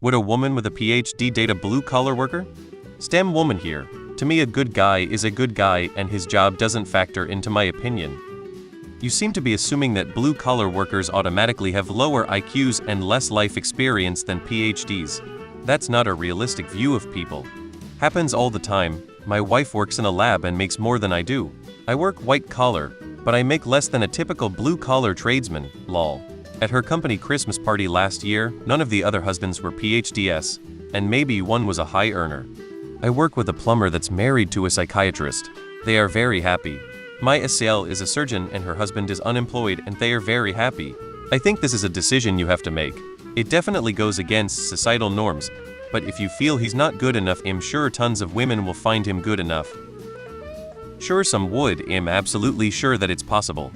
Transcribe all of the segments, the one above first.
Would a woman with a PhD date a blue-collar worker? STEM woman here. To me, a good guy is a good guy and his job doesn't factor into my opinion. You seem to be assuming that blue-collar workers automatically have lower IQs and less life experience than PhDs. That's not a realistic view of people. Happens all the time. My wife works in a lab and makes more than I do. I work white-collar, but I make less than a typical blue-collar tradesman, lol. At her company Christmas party last year, none of the other husbands were PhDs, and maybe one was a high earner. I work with a plumber that's married to a psychiatrist. They are very happy. My SL is a surgeon and her husband is unemployed and they are very happy. I think this is a decision you have to make. It definitely goes against societal norms, but if you feel he's not good enough, I'm sure tons of women will find him good enough. Sure, some would. I'm absolutely sure that it's possible.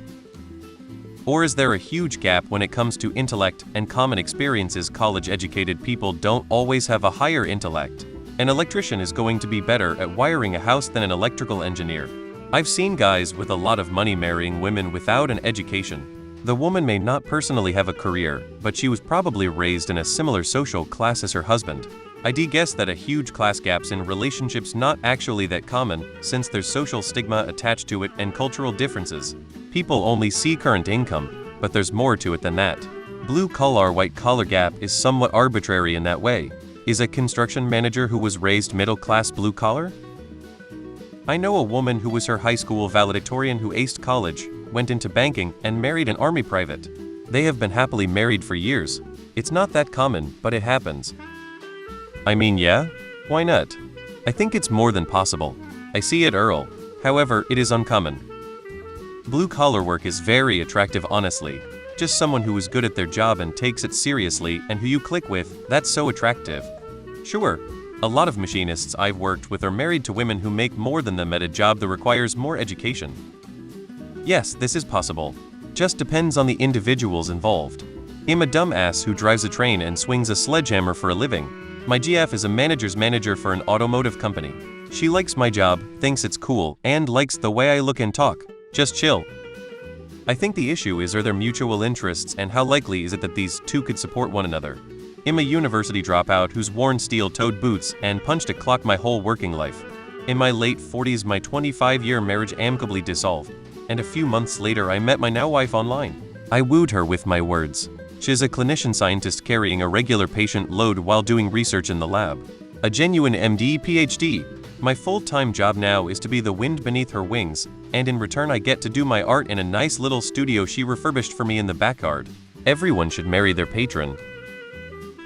Or is there a huge gap when it comes to intellect and common experiences? College-educated people don't always have a higher intellect. An electrician is going to be better at wiring a house than an electrical engineer. I've seen guys with a lot of money marrying women without an education. The woman may not personally have a career, but she was probably raised in a similar social class as her husband. I'd guess that a huge class gaps in relationships not actually that common, since there's social stigma attached to it and cultural differences. People only see current income, but there's more to it than that. Blue-collar, white-collar gap is somewhat arbitrary in that way. Is a construction manager who was raised middle-class blue-collar? I know a woman who was her high school valedictorian who aced college, went into banking, and married an army private. They have been happily married for years. It's not that common, but it happens. I mean, yeah? Why not? I think it's more than possible. I see it, Earl. However, it is uncommon. Blue-collar work is very attractive, honestly. Just someone who is good at their job and takes it seriously and who you click with, that's so attractive. Sure, a lot of machinists I've worked with are married to women who make more than them at a job that requires more education. Yes, this is possible. Just depends on the individuals involved. I'm a dumbass who drives a train and swings a sledgehammer for a living. My GF is a manager's manager for an automotive company. She likes my job, thinks it's cool, and likes the way I look and talk. Just chill. I think the issue is, are there mutual interests and how likely is it that these two could support one another? I'm a university dropout who's worn steel-toed boots and punched a clock my whole working life. In my late 40s, my 25-year marriage amicably dissolved, and a few months later I met my now wife online. I wooed her with my words. She's a clinician scientist carrying a regular patient load while doing research in the lab. A genuine MD PhD. My full-time job now is to be the wind beneath her wings, and in return I get to do my art in a nice little studio she refurbished for me in the backyard. Everyone should marry their patron.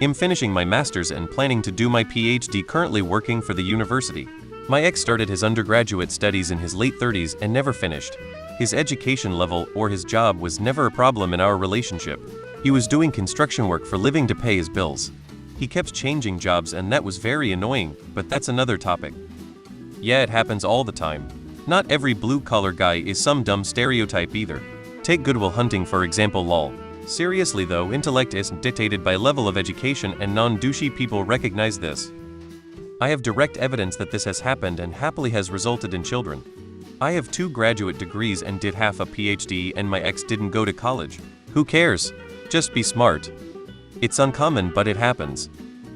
I'm finishing my master's and planning to do my PhD, currently working for the university. My ex started his undergraduate studies in his late 30s and never finished. His education level or his job was never a problem in our relationship. He was doing construction work for living to pay his bills. He kept changing jobs and that was very annoying, but that's another topic. Yeah, it happens all the time. Not every blue-collar guy is some dumb stereotype either. Take Good Will Hunting for example, lol. Seriously though, intellect isn't dictated by level of education and non-douchey people recognize this. I have direct evidence that this has happened and happily has resulted in children. I have 2 graduate degrees and did half a PhD and my ex didn't go to college. Who cares? Just be smart. It's uncommon, but it happens.